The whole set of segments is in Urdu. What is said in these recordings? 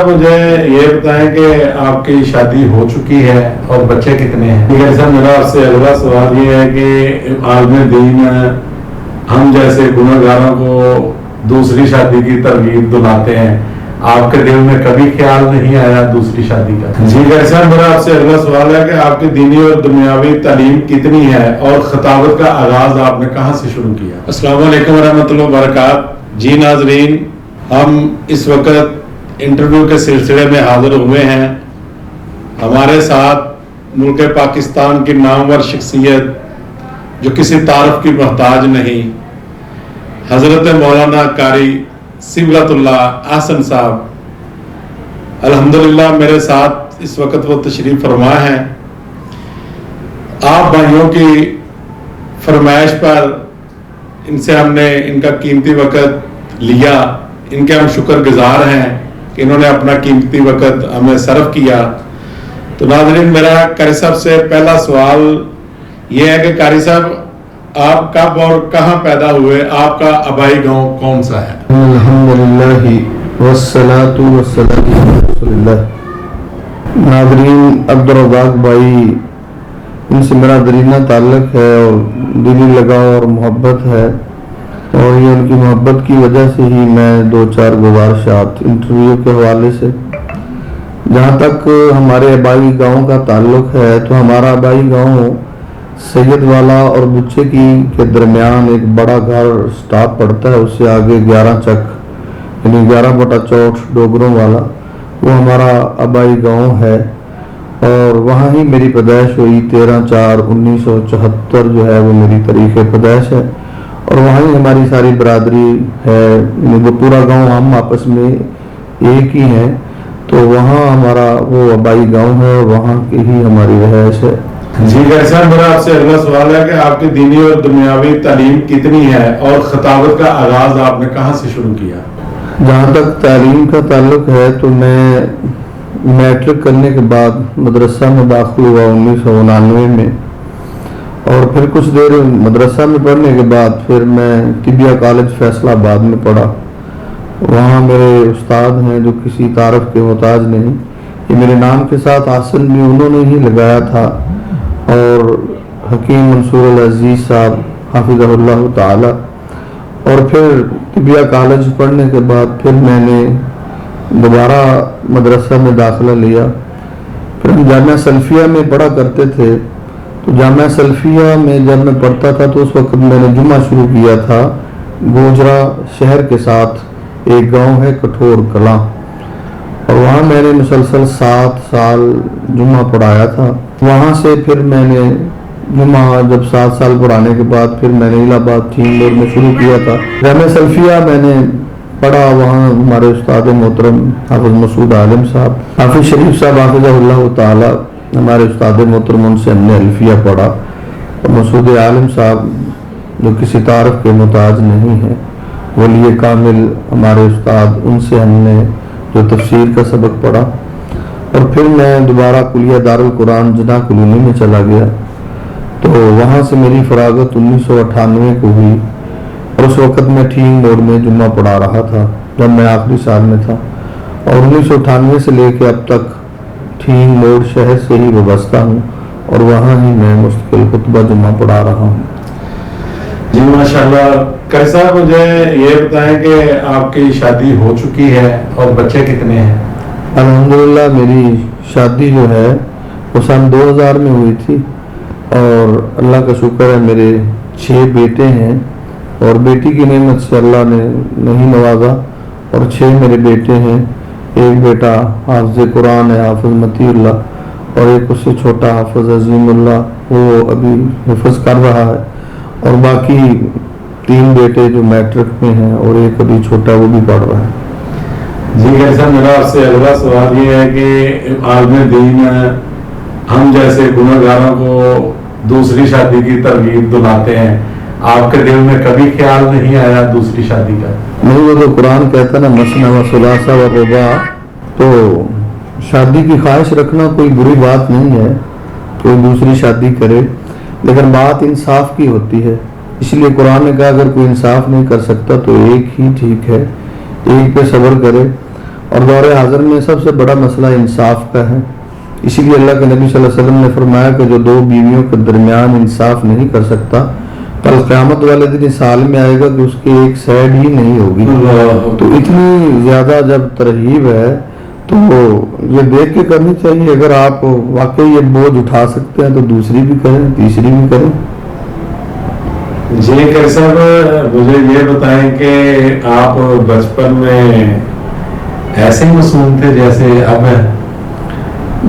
مجھے یہ بتائیں کہ آپ کی شادی ہو چکی ہے اور بچے کتنے ہیں؟ ٹھیک ہے سر، میرا آپ سے اگلا سوال یہ ہے کہ عالم دین ہم جیسے گنہگاروں کو دوسری شادی کی ترغیب دلاتے ہیں، آپ کے دل میں کبھی خیال نہیں آیا دوسری شادی کا؟ جی سر، میرا آپ سے اگلا سوال ہے کہ آپ کی دینی اور دنیاوی تعلیم کتنی ہے اور خطابت کا آغاز آپ نے کہاں سے شروع کیا؟ السلام علیکم ورحمۃ اللہ وبرکاتہ۔ جی ناظرین، ہم اس وقت انٹرویو کے سلسلے میں حاضر ہوئے ہیں۔ ہمارے ساتھ ملک پاکستان کی نامور شخصیت جو کسی تعارف کی محتاج نہیں، حضرت مولانا قاری صبغت اللہ احسن صاحب الحمدللہ میرے ساتھ اس وقت وہ تشریف فرما ہیں۔ آپ بھائیوں کی فرمائش پر ان سے ہم نے ان کا قیمتی وقت لیا، ان کے ہم شکر گزار ہیں کہ انہوں نے اپنا قیمتی وقت ہمیں صرف کیا۔ تو ناظرین، میرا قاری صاحب سے پہلا سوال یہ ہے کہ قاری صاحب آپ کب اور کہاں پیدا ہوئے؟ آپ کا آبائی گاؤں کون سا ہے؟ الحمدللہ والصلاة والسلام علی رسول اللہ۔ ناظرین، عبدالرزاق بھائی، ان سے میرا دیرینہ تعلق ہے اور دلی لگاؤ اور محبت ہے، اور یہ ان کی محبت کی وجہ سے ہی میں دو چار گزارشات انٹرویو کے حوالے سے، جہاں تک ہمارے آبائی گاؤں کا تعلق ہے تو ہمارا آبائی گاؤں سید والا اور بچے کی کے درمیان ایک بڑا گھر سٹاپ پڑتا ہے، اس سے آگے 11 چک یعنی 11/64 ڈوگروں والا، وہ ہمارا آبائی گاؤں ہے، اور وہاں ہی میری پیدائش ہوئی۔ 13/4/1974 جو ہے وہ میری تاریخ پیدائش ہے، اور وہاں ہی ہماری ساری برادری ہے، یعنی وہ پورا گاؤں ہم آپس میں ایک ہی ہیں، تو وہاں ہمارا وہ آبائی گاؤں ہے اور وہاں کی ہی ہماری رہائش ہے۔ جی سر، میرا آپ سے اگلا سوال ہے کہ آپ کی دینی اور دنیاوی تعلیم کتنی ہے اور خطابت کا آغاز آپ نے کہاں سے شروع کیا؟ جہاں تک تعلیم کا تعلق ہے تو میں میٹرک کرنے کے بعد مدرسہ میں داخل ہوا 1999 میں، اور پھر کچھ دیر مدرسہ میں پڑھنے کے بعد پھر میں طبیہ کالج فیصل آباد میں پڑھا۔ وہاں میرے استاد ہیں جو کسی تعارف کے محتاج نہیں، یہ میرے نام کے ساتھ حاصل بھی انہوں نے ہی لگایا تھا، اور حکیم منصور العزیز صاحب حافظہ اللہ تعالی۔ اور پھر طبیہ کالج پڑھنے کے بعد پھر میں نے دوبارہ مدرسہ میں داخلہ لیا۔ پھر ہم جامعہ سلفیہ میں پڑھا کرتے تھے، تو جامعہ سلفیہ میں جب میں پڑھتا تھا تو اس وقت میں نے جمعہ شروع کیا تھا گوجرا شہر کے ساتھ، ایک گاؤں ہے کٹھور کلاں، اور وہاں میں نے مسلسل 7 سال جمعہ پڑھایا تھا۔ وہاں سے پھر میں نے جمعہ جب 7 سال پڑھانے کے بعد پھر میں نے الہ آباد ٹیم بورڈ میں شروع کیا تھا۔ جامعہ سلفیہ میں نے پڑھا، وہاں ہمارے استاد محترم حافظ مسعود عالم صاحب، حافظ شریف صاحب حافظہ اللہ تعالی ہمارے استاد محترم، ان سے ہم نے الفیہ پڑھا، اور مسعود عالم صاحب جو کسی تعارف کے محتاج نہیں ہیں، ولی کامل ہمارے استاد، ان سے ہم نے جو تفسیر کا سبق پڑھا۔ اور پھر میں دوبارہ کلیہ دارالقرآن جناح کالونی میں چلا گیا، تو وہاں سے میری فراغت 1998 کو ہوئی، اور اس وقت میں ٹیم بورڈ میں جمعہ پڑھا رہا تھا جب میں آخری سال میں تھا، اور 1998 سے لے کے اب تک ٹیم بورڈ شہر سے ہی وابستہ ہوں، اور وہاں ہی میں مستقل خطبہ جمعہ پڑھا رہا ہوں۔ جی ماشاءاللہ۔ قاری صاحب، مجھے یہ بتائیں کہ آپ کی شادی ہو چکی ہے اور بچے کتنے ہیں؟ الحمدللہ میری شادی جو ہے وہ سن 2000 میں ہوئی تھی، اور اللہ کا شکر ہے میرے 6 بیٹے ہیں، اور بیٹی کی نعمت سے اللہ نے نہیں نوازا، اور 6 میرے بیٹے ہیں۔ ایک بیٹا حافظ قرآن ہے، حافظ متی اللہ، اور ایک اس سے چھوٹا حافظ عظیم اللہ، وہ ابھی حفظ کر رہا ہے، اور باقی 3 بیٹے جو میٹرک میں ہیں، اور ایک ابھی چھوٹا وہ بھی پڑھ رہا ہے۔ جی سر، میرا آپ سے اگلا سوال یہ ہے کہ عالم دین ہم جیسے گنہگاروں کو دوسری شادی کی ترغیب دلاتے ہیں، آپ کے دل میں کبھی خیال نہیں آیا دوسری شادی کا؟ نہیں، وہ تو قرآن کہتا ہے نا مثنی و ثلاثہ و رباع، تو شادی کی خواہش رکھنا کوئی بری بات نہیں ہے، کوئی دوسری شادی کرے، لیکن بات انصاف کی ہوتی ہے۔ اس لیے قرآن نے کہا اگر کوئی انصاف نہیں کر سکتا تو ایک ہی ٹھیک ہے، ایک پہ صبر کرے۔ اور دور حاضر میں سب سے بڑا مسئلہ انصاف کا ہے. اسی لیے اللہ کے نبی صلی اللہ علیہ وسلم نے فرمایا کہ جو دو بیویوں کے درمیان انصاف نہیں کر سکتا کل قیامت والے دن اس حال میں آئے گا کہ اس کی ایک سائڈ ہی نہیں ہوگی. تو اتنی زیادہ جب ترغیب ہے تو یہ دیکھ کے کرنی چاہیے. اگر آپ واقعی یہ بوجھ اٹھا سکتے ہیں تو دوسری بھی کریں, تیسری بھی کریں. جی قاری صاحب مجھے یہ بتائیں کہ آپ بچپن میں ایسے ہی معصوم تھے جیسے اب ہیں؟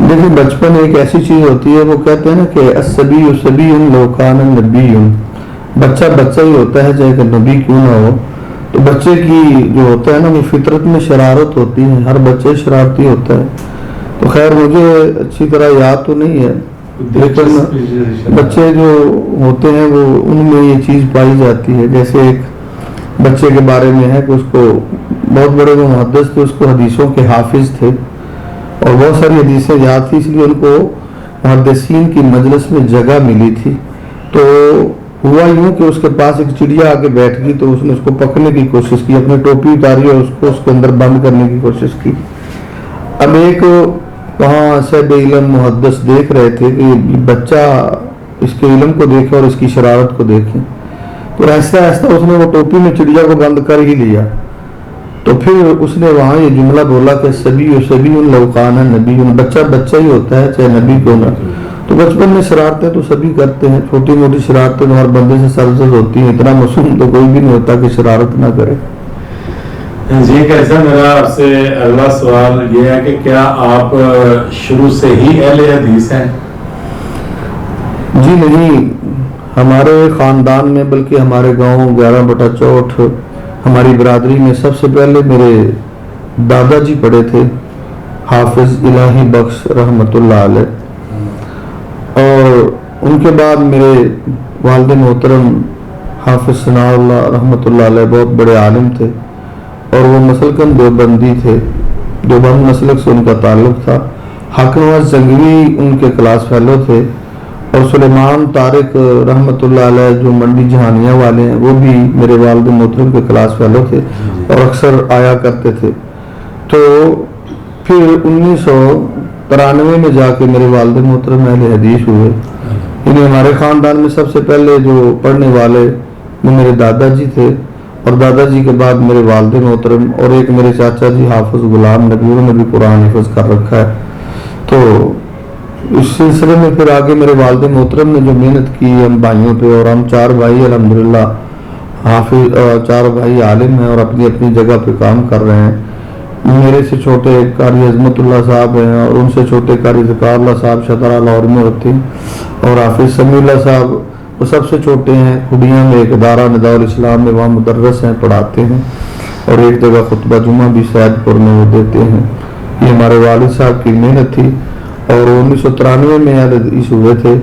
دیکھیں بچپن ایک ایسی چیز ہوتی ہے, وہ کہتے ہیں نا کہ الصبی صبی لو کان نبی, بچہ بچہ ہی ہوتا ہے چاہے کہ نبی کیوں نہ ہو. تو بچے کی جو ہوتا ہے نا وہ فطرت میں شرارت ہوتی ہے, ہر بچے شرارتی ہوتا ہے. تو خیر مجھے اچھی طرح یاد تو نہیں ہے, لیکن بچے جو ہوتے ہیں وہ ان میں یہ چیز پائی جاتی ہے. جیسے ایک بچے کے بارے میں ہے کہ اس کو بہت بڑے وہ محدث تھے, اس کو حدیثوں کے حافظ تھے اور بہت ساری حدیثیں یاد تھی, اس لیے ان کو محدثین کی مجلس میں جگہ ملی تھی. تو ہوا یوں کہ اس کے پاس ایک چڑیا آ کے بیٹھ گئی, تو اس نے اس کو پکڑنے کی کوشش کی, اپنی ٹوپی اتاری اور اس کے اندر بند کرنے کی کوشش کی. اب ایک وہاں صاحب علم محدث دیکھ رہے تھے کہ بچہ اس کے علم کو دیکھے اور اس کی شرارت کو دیکھے, تو آہستہ آہستہ اس نے وہ ٹوپی میں چڑیا کو بند کر ہی لیا. تو پھر اس نے وہاں یہ جملہ بولا کہ سبی لو کان نبی, بچہ بچہ ہی ہوتا ہے چاہے نبی کیوں نہ. تو بچپن میں شرارتیں تو سبھی کرتے ہیں, چھوٹی موٹی شرارتیں تو ہر بندے سے سرزد ہوتی ہیں, اتنا معصوم تو کوئی بھی نہیں ہوتا کہ شرارت نہ کرے. جی کیسا میرا آپ سے اگلا سوال یہ ہے کہ کیا آپ شروع سے ہی اہل حدیث ہیں؟ جی نہیں, ہمارے خاندان میں بلکہ ہمارے گاؤں 11/64 ہماری برادری میں سب سے پہلے میرے دادا جی پڑھے تھے, حافظ الہی بخش رحمۃ اللہ علیہ, اور ان کے بعد میرے والد محترم حافظ ثناء اللہ رحمۃ اللہ علیہ بہت بڑے عالم تھے, اور وہ مسلکن دیوبندی تھے, دیوبند مسلک سے ان کا تعلق تھا. حق نواز زنگوی ان کے کلاس فیلو تھے, اور سلیمان طارق رحمۃ اللہ علیہ جو منڈی جہانیہ والے ہیں وہ بھی میرے والد محترم کے کلاس فیلو تھے اور اکثر آیا کرتے تھے. تو پھر 1993 میں جا کے میرے والد محترم اہل حدیث ہوئے. انہیں ہمارے خاندان میں سب سے پہلے جو پڑھنے والے وہ میرے دادا جی تھے, اور دادا جی کے بعد میرے والد محترم, اور ایک میرے چاچا جی حافظ غلام نبی, انہوں نے بھی قرآن حفظ کر رکھا ہے. تو اس سلسلے میں پھر آگے میرے والد محترم نے جو محنت کی ہم بھائیوں پہ, اور ہم 4 بھائی الحمدللہ حافظ, 4 بھائی عالم ہیں اور اپنی اپنی جگہ پہ کام کر رہے ہیں. میرے سے چھوٹے قاری عظمت اللہ صاحب ہیں, اور ان سے چھوٹے قاری ذکار اللہ صاحب شطرہ لاہور میں ہوتے ہیں, اور حافظ سمیع اللہ صاحب وہ سب سے چھوٹے ہیں, کھڈیاں میں ایک ادارہ نداء الاسلام میں وہاں مدرس ہیں, پڑھاتے ہیں, اور ایک جگہ خطبہ جمعہ بھی سید پور میں وہ دیتے ہیں. یہ ہمارے والد صاحب کی محنت تھی, اور 1993 میں اہل حدیث ہوئے تھے.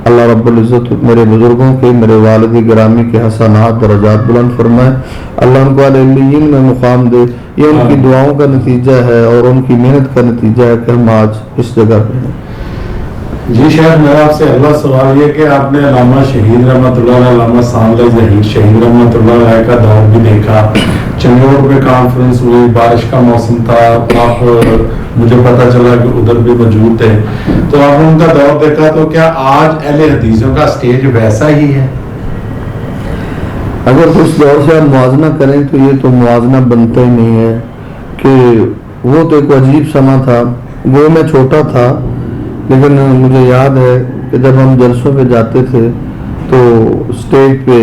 اللہ رب العزت میرے بزرگوں کے, میرے والد گرامی کے حسنات درجات بلند فرمائے, اللہ ان کو علیین میں مقام دے. یہ ان کی دعاؤں کا نتیجہ ہے اور ان کی محنت کا نتیجہ ہے کہ ہم آج اس جگہ پہ ہیں. جی شاید میرا آپ سے اگلا سوال یہ کہ آپ نے علامہ شہید رحمۃ اللہ علیہ, علامہ ثانیہ ظہیر شہید رحمۃ اللہ علیہ کا دور بھی دیکھا, چنگور پہ کانفرنس ہوئی, بارش کا موسم تھا, آپ مجھے پتا چلا کہ ادھر بھی موجود تھے, تو آپ نے ان کا دور دیکھا, تو کیا آج اہل حدیثوں کا سٹیج ویسا ہی ہے؟ اگر اس دور سے آپ موازنہ کریں تو یہ تو موازنہ بنتا ہی نہیں ہے, کہ وہ تو ایک عجیب سما تھا. وہ میں چھوٹا تھا, لیکن مجھے یاد ہے کہ جب ہم جلسوں پہ جاتے تھے تو اسٹیج پہ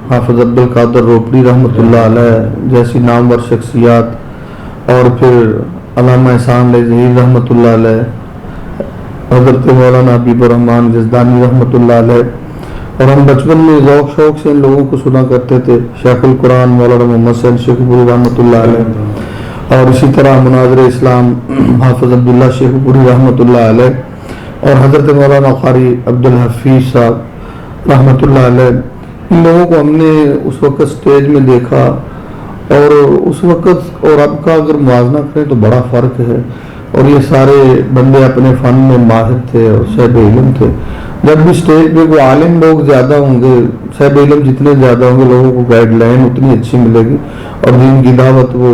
حافظ عبد القادر روپڑی رحمۃ اللہ علیہ جیسی نامور شخصیات, اور پھر علامہ احسان علیہ ظہیر رحمۃ اللہ علیہ, حضرت مولانا حبیب الرحمان جزدانی رحمۃ اللہ علیہ, اور ہم بچپن میں ذوق شوق سے ان لوگوں کو سنا کرتے تھے. شیخ القرآن مولانا محمد سین شیخ پوری رحمۃ اللہ علیہ, اور اسی طرح مناظر اسلام حافظ عبداللہ شیخ پوری رحمۃ اللہ علیہ, اور حضرت مولانا قاری عبد الحفیظ صاحب رحمۃ اللہ علیہ. ان لوگوں کو ہم نے اس وقت سٹیج میں دیکھا, اور اس وقت اور اب کا اگر موازنہ کریں تو بڑا فرق ہے. اور یہ سارے بندے اپنے فن میں ماہر تھے اور صاحب علم تھے. جب بھی اسٹیج پہ کوئی عالم لوگ زیادہ ہوں گے, صاحب علم جتنے زیادہ ہوں گے, لوگوں کو گائیڈ لائن اتنی اچھی ملے گی, اور دین کی دعوت وہ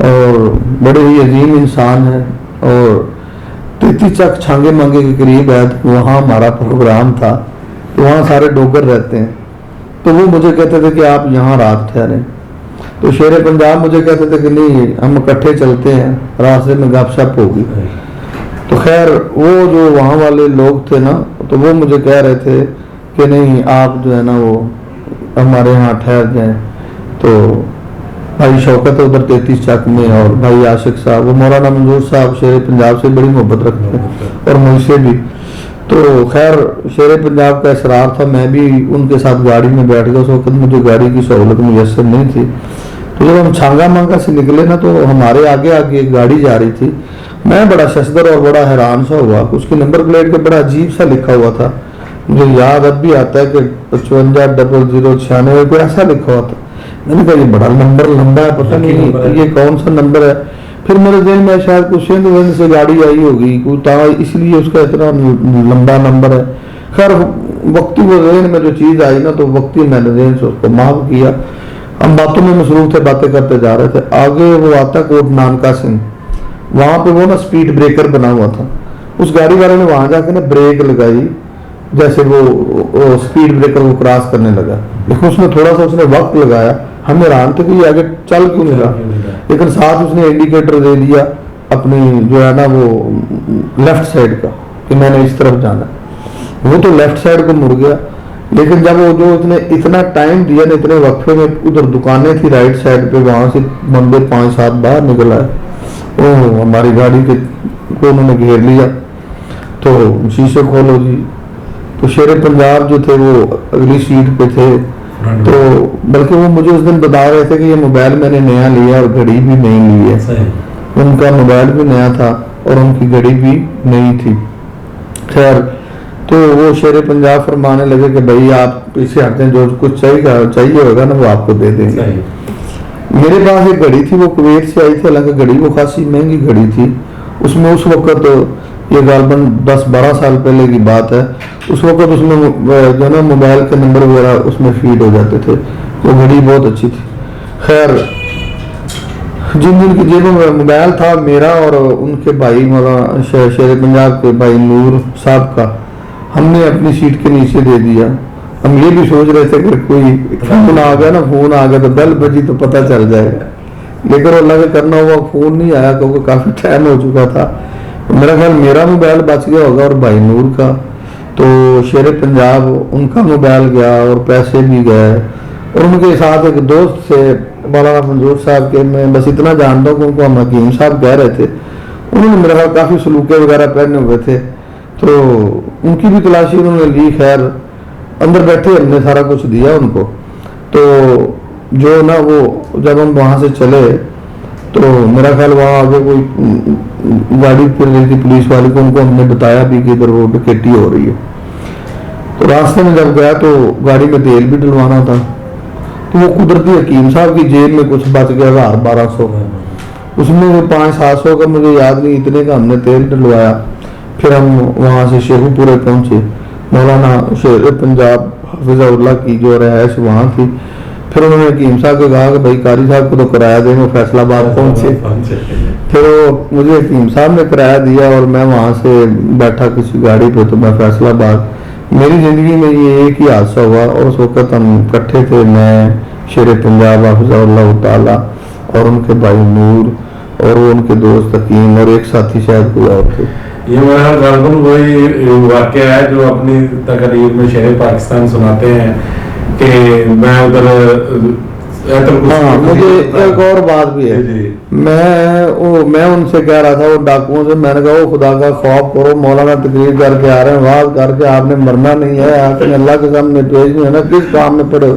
اور بڑے ہی عظیم انسان ہیں. اور 33 چک چھانگے مانگے کے قریب ہے, وہاں ہمارا پروگرام تھا. تو وہاں سارے ڈوگر رہتے ہیں, تو وہ مجھے کہتے تھے کہ آپ یہاں رات ٹھہریں. تو شیر پنجاب مجھے کہتے تھے کہ نہیں ہم اکٹھے چلتے ہیں, راستے میں گپ شپ ہوگی. تو خیر وہ جو وہاں والے لوگ تھے نا, تو وہ مجھے کہہ رہے تھے کہ نہیں آپ جو ہے نا وہ ہمارے یہاں ٹھہر جائیں. تو بھائی شوکت ادھر 33 چک میں, اور بھائی عاشق صاحب, وہ مولانا منظور صاحب شیر پنجاب سے بڑی محبت رکھتے ہیں اور مجھ سے بھی. تو خیر شیر پنجاب کا اصرار تھا, میں بھی ان کے ساتھ گاڑی میں بیٹھ گیا. اس وقت مجھے گاڑی کی سہولت میسر نہیں تھی. تو جب ہم چھانگا مانگا سے نکلے نا, تو ہمارے آگے آگے ایک گاڑی جا رہی تھی. میں بڑا ششدر اور بڑا حیران سا ہوا, اس کی نمبر پلیٹ پہ بڑا عجیب سا لکھا ہوا تھا. مجھے یاد اب بھی آتا ہے کہ 550096 کوئی ایسا لکھا ہوا تھا. میں نے کہا یہ بڑا نمبر لمبا ہے, پتہ نہیں یہ کون سا نمبر ہے. پھر میرے ذہن میں شاید کچھ سندھ وند سے گاڑی آئی ہوگی اس لیے اس کا اتنا لمبا نمبر ہے. خیر وقتی وہ ذہن میں جو چیز آئی نا, تو وقتی میں نے ذہن سے اس کو معاف کیا. ہم باتوں میں مصروف تھے, باتیں کرتے جا رہے تھے. آگے وہ آتا کوٹ نانکا سنگھ, وہاں پہ وہ نا سپیڈ بریکر بنا ہوا تھا. اس گاڑی والے نے وہاں جا کے نا بریک لگائی, جیسے وہ سپیڈ بریکر کو کراس کرنے لگا. لیکن اس نے تھوڑا سا اس نے وقت لگایا. ہم حیران تھے کہ یہ آگے چل کیوں نہیں رہا, لیکن ساتھ اس نے انڈیکیٹر دے دیا اپنی جو ہے نا وہ لیفٹ سائڈ کا, کہ میں نے اس طرف جانا. وہ تو لیفٹ سائڈ کو مڑ گیا. لیکن جب وہ جو اتنا ٹائم دیا نا, اتنے وقفے میں ادھر دکانیں تھی رائٹ سائڈ پہ, وہاں سے بندے 5-7 باہر نکل آئے. وہ ہماری گاڑی کے کو انہوں نے گھیر لیا. تو شیشے کھولو جی. تو شیر پنجاب جو تھے وہ اگلی سیٹ پہ تھے. تو بلکہ وہ مجھے اس دن بتا رہے تھے کہ یہ موبائل میں نے نیا لیا اور گھڑی بھی نئی لی ہے. ان کا موبائل بھی نیا تھا اور ان کی گھڑی بھی نئی تھی. خیر تو وہ شیر پنجاب فرمانے لگے کہ بھائی آپ پیچھے ہٹیں, جو کچھ چاہیے ہوگا نا وہ آپ کو دے دیں گے. میرے پاس ایک گھڑی تھی, وہ کویت سے آئی تھی. حالانکہ گھڑی وہ خاصی مہنگی گھڑی تھی. اس میں اس وقت یہ غالباً 10-12 سال پہلے کی بات ہے, اس وقت اس میں جو نا موبائل کے نمبر وغیرہ اس میں فیڈ ہو جاتے تھے. وہ گھڑی بہت اچھی تھی. خیر جن کی جیبوں میں موبائل تھا میرا اور ان کے بھائی مولانا شیر پنجاب کے بھائی نور صاحب کا, ہم نے اپنی سیٹ کے نیچے دے دیا. ہم یہ بھی سوچ رہے تھے کہ کوئی فون آ گیا نا, فون آ گیا تو بیل بجی تو پتہ چل جائے گا. لیکن اللہ کا کرنا ہوا فون نہیں آیا, کیونکہ کافی ٹائم ہو چکا تھا. میرا خیال میرا موبائل بچ گیا ہوگا اور بھائی نور کا. تو شیر پنجاب ان کا موبائل گیا اور پیسے بھی گئے. اور ان کے ساتھ ایک دوست سے مولانا منظور صاحب کے, میں بس اتنا جانتا ہوں کہ ان کو ہم حکیم صاحب کہہ رہے تھے. انہوں نے میرا خیال کافی سلوکے وغیرہ پہنے ہوئے تھے, تو ان کی بھی تلاشی انہوں نے لی. خیر اندر بیٹھے ہم نے سارا کچھ دیا ان کو. تو جو نا وہ جب ہم وہاں سے چلے تو میرا خیال وہاں آگے کوئی گاڑی پھر رہی تھی پولیس والی کو, ان کو ہم نے بتایا بھی کہ ادھر وہ ڈکیٹی ہو رہی ہے. تو راستے میں جب گیا تو گاڑی میں تیل بھی ڈلوانا تھا. تو وہ قدرتی حکیم صاحب کی جیب میں کچھ بچ گیا 1200. اس میں وہ 500-700 کا مجھے یاد نہیں, اتنے کا ہم نے تیل ڈلوایا. پھر ہم وہاں سے شیخو پورے پہنچے. مولانا شیر پنجاب حافظ اللہ کی جو رہائش وہاں تھی. پھر انہوں نے حکیم صاحب کو کہا کہ بھائی قاری صاحب کو تو کرایہ دیں, وہ فیصل آباد پہنچے. پھر وہ مجھے حکیم صاحب نے کرایہ دیا اور میں وہاں سے بیٹھا کسی گاڑی پہ, تو میں فیصل آباد. میری زندگی میں یہ ایک ہی حادثہ ہوا, اور اس وقت ہم اکٹھے تھے, میں شیر پنجاب حافظ اللہ تعالیٰ اور ان کے بھائی نور اور وہ ان کے دوست حکیم اور ایک ساتھی شاید کوئی اور تھے. یہ میرا غالباً وہی واقعہ ہے جو اپنی تقریر میں شہر پاکستان سناتے ہیں کہ میں ادھر. ہاں مجھے ایک اور بات بھی ہے. میں ان سے کہہ رہا تھا وہ ڈاکوؤں سے, میں نے کہا وہ خدا کا خوف کرو, مولانا تقریر کر کے آ رہے ہیں, واز کر کے آپ نے مرنا نہیں ہے, آپ نے اللہ کے سامنے پیش نہیں ہے نا, کس کام میں پڑے.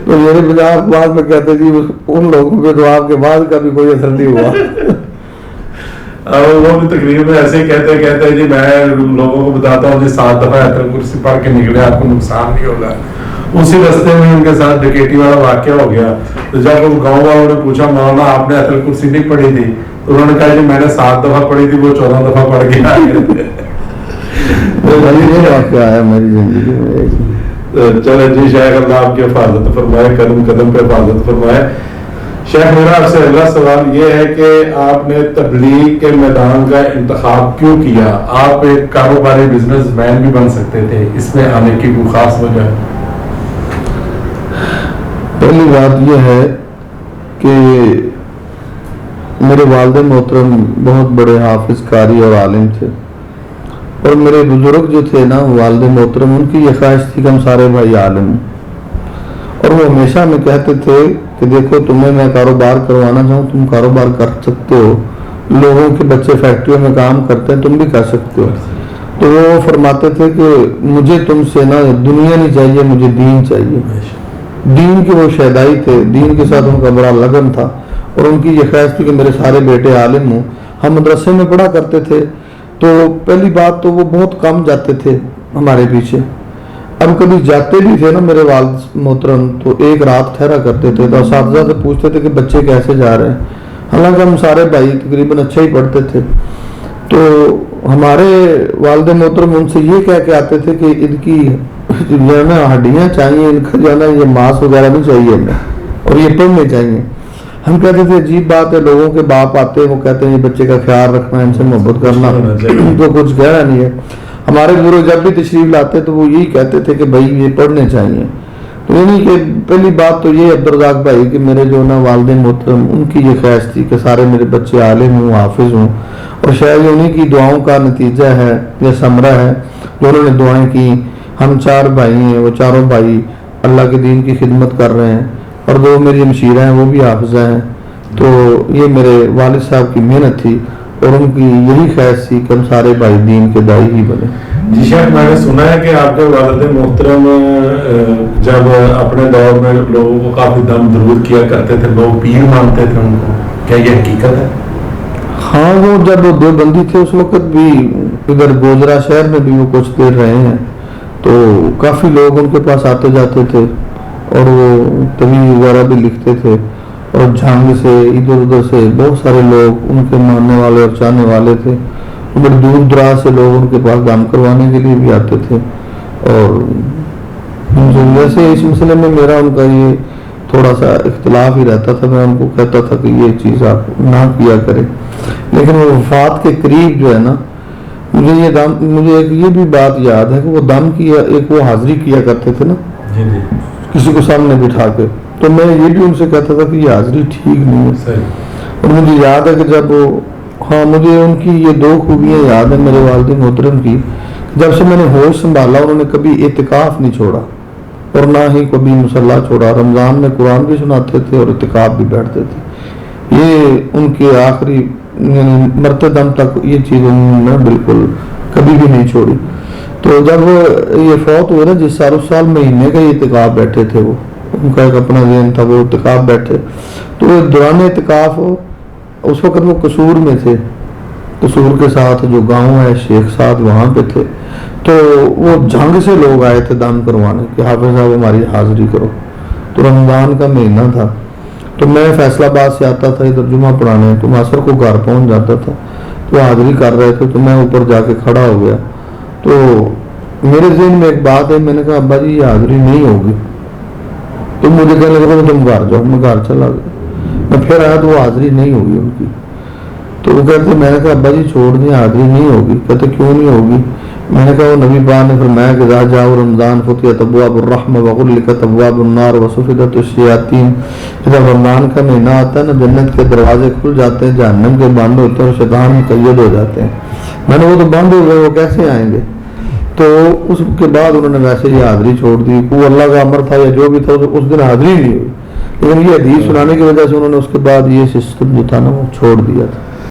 تو میرے بجائے بعد میں کہتے جی ان لوگوں پہ تو آپ کے بعد کا بھی کوئی اثر نہیں ہوا. وہ بھی تقریر میں ایسے ہی کہتے جی میں لوگوں کو بتاتا ہوں جی 7 دفعہ ایتھل کرسی پڑھ کے نکلے, آپ کو نقصان نہیں ہوگا. اسی رستے میں ان کے ساتھ ڈکیٹی والا واقعہ ہو گیا. تو جب وہ گاؤں والوں نے پوچھا مولانا آپ نے ایتھل کرسی نہیں پڑھی تھی, تو انہوں نے کہا جی میں نے 7 دفعہ پڑھی تھی, وہ 14 دفعہ پڑھ کے آئے. واقعہ ہے میری زندگی میں. چلے جی شاید اللہ آپ کی حفاظت فرمائے, قدم قدم پہ حفاظت فرمائے. شیخ میرا آپ سے اگلا سوال یہ ہے کہ آپ نے تبلیغ کے میدان کا انتخاب کیوں کیا؟ آپ ایک کاروباری بزنس مین بھی بن سکتے تھے، اس میں آنے کی کوئی خاص وجہ ہے؟ پہلی بات یہ ہے کہ میرے والد محترم بہت بڑے حافظ قاری اور عالم تھے، اور میرے بزرگ جو تھے نا والد محترم، ان کی یہ خواہش تھی کہ ہم سارے بھائی عالم ہیں، اور وہ ہمیشہ ہمیں کہتے تھے کہ دیکھو تمہیں میں کاروبار کروانا چاہوں تم کاروبار کر سکتے ہو، لوگوں کے بچے فیکٹریوں میں کام کرتے ہیں تم بھی کر سکتے ہو۔ تو وہ فرماتے تھے کہ مجھے تم سے نا دنیا نہیں چاہیے، مجھے دین چاہیے۔ دین کے وہ شہدائی تھے، دین کے ساتھ ان کا بڑا لگن تھا، اور ان کی یہ خواہش تھی کہ میرے سارے بیٹے عالم ہوں۔ ہم مدرسے میں پڑھا کرتے تھے، تو پہلی بات تو وہ بہت کم جاتے تھے ہمارے پیچھے، اب کبھی جاتے بھی تھے نا میرے والد محترم تو ایک رات ٹھہرا کرتے تھے، تو اساتذہ سے پوچھتے تھے کہ بچے کیسے جا رہے ہیں، حالانکہ ہم سارے بھائی تقریباً اچھا ہی پڑھتے تھے۔ تو ہمارے والد محترم ان سے یہ کہہ کے آتے تھے کہ ان کی جو ہے نا ہڈیاں چاہیے، ان کا جو ہے نا یہ ماس وغیرہ نہیں چاہیے ہمیں، اور یہ پڑھنے چاہیے۔ ہم کہتے تھے عجیب بات ہے، لوگوں کے باپ آتے ہیں وہ کہتے ہیں یہ بچے کا خیال رکھنا، ان سے محبت کرنا، تو کچھ گہرا نہیں ہے۔ ہمارے بزرگ جب بھی تشریف لاتے تو وہ یہی کہتے تھے کہ بھائی یہ پڑھنے چاہیے۔ تو یعنی کہ پہلی بات تو یہ عبدالرزاق بھائی کہ میرے جو نا والد محترم ان کی یہ خواہش تھی کہ سارے میرے بچے عالم ہوں، حافظ ہوں، اور شاید انہیں کی دعاؤں کا نتیجہ ہے یا ثمرہ ہے جو انہوں نے دعائیں کی۔ ہم 4 بھائی ہیں، وہ چاروں بھائی اللہ کے دین کی خدمت کر رہے ہیں، اور 2 میری ہمشیرہ ہیں وہ بھی حافظہ ہیں۔ تو یہ میرے والد صاحب کی محنت تھی، اور ان کی یہی خواہش تھی کہ ہم سارے بھائی دین کے داعی ہی بنے۔ جی شیخ، میں نے سنا ہے کہ آپ کے والد محترم جب اپنے دور میں لوگوں کو کافی دم درود کیا کرتے تھے، لوگ پیر مانتے تھے ان کو، کیا یہ حقیقت ہے؟ ہاں، وہ جب دیوبندی تھے اس وقت بھی ادھر گوجرا شہر میں بھی وہ کچھ دیر رہے ہیں، تو کافی لوگ ان کے پاس آتے جاتے تھے، اور وہ تویل وغیرہ بھی لکھتے تھے، اور جھانگ سے ادھر ادھر سے بہت سارے لوگ ان کے ماننے والے اور چاہنے والے تھے، بڑے دور دراز سے لوگ ان کے پاس دم کروانے کے لیے بھی آتے تھے۔ اور ویسے اس مسئلے میں میرا ان کا یہ تھوڑا سا اختلاف ہی رہتا تھا، میں ان کو کہتا تھا کہ یہ چیز آپ نہ کیا کریں، لیکن وہ وفات کے قریب جو ہے نا مجھے ایک یہ بھی بات یاد ہے کہ وہ دم کیا، ایک وہ حاضری کیا کرتے تھے نا کسی کو سامنے بٹھا کے، تو میں یہ بھی ان سے کہتا تھا کہ یہ حاضری ٹھیک نہیں ہے۔ اور مجھے یاد ہے کہ جب مجھے ان کی یہ 2 خوبیاں یاد ہیں میرے والد محترم کی، جب سے میں نے ہوش سنبھالا انہوں نے کبھی اعتکاف نہیں چھوڑا، اور نہ ہی کبھی مصلی چھوڑا، رمضان میں قرآن بھی سناتے تھے اور اعتکاف بھی بیٹھتے تھے۔ یہ ان کے آخری یعنی مرتے دم تک یہ چیز انہوں نے بالکل کبھی بھی نہیں چھوڑی۔ تو جب یہ فوت ہوئے نا جس سال، اس سال مہینے کا اعتکاف بیٹھے تھے، وہ ان کا ایک اپنا ذہن تھا، وہ اعتکاف بیٹھے، تو دوران اعتکاف اس وقت وہ قصور میں تھے، قصور کے ساتھ جو گاؤں ہے شیخ ساتھ وہاں پہ تھے، تو وہ جھنگ سے لوگ آئے تھے دم کروانے کہ حافظ صاحب ہماری حاضری کرو۔ تو رمضان کا مہینہ تھا، تو میں فیصل آباد سے آتا تھا ادھر جمعہ پڑھانے، تو معصر کو گھر پہنچ جاتا تھا، تو حاضری کر رہے تھے، تو میں اوپر جا کے کھڑا ہو گیا، تو میرے ذہن میں ایک بات ہے، میں نے کہا ابا جی یہ حاضری نہیں ہوگی، تو مجھے کہنے لگا تم گھر جاؤ، میں گھر چلا گیا، میں پھر آیا تو وہ حاضری نہیں ہوگی ان کی۔ تو وہ کہتے، میں نے کہا ابا جی چھوڑ دیں حاضری نہیں ہوگی، کہتے کیوں نہیں ہوگی؟ میں نے کہا وہ نبی پاک نے فرمایا کہ اذا جاء رمضان فتحت ابواب الرحمہ وغلقت ابواب النار وصفدت الشیاطین، جب رمضان کا مہینہ آتا ہے نا جنت کے دروازے کھل جاتے ہیں، جہنم کے بند ہوتے ہیں، اور شیطان مقید ہو جاتے ہیں۔ میں نے وہ تو بند ہو گئے، وہ کیسے آئیں گے؟ تو اس کے بعد انہوں نے ویسے یہ حاضری چھوڑ دی، وہ اللہ کا امر تھا یا جو بھی تھا، اس دن حاضری نہیں ہوئی، لیکن یہ حدیث سنانے کی وجہ سے انہوں نے اس کے بعد یہ سسٹم جو تھا نا وہ چھوڑ دیا تھا۔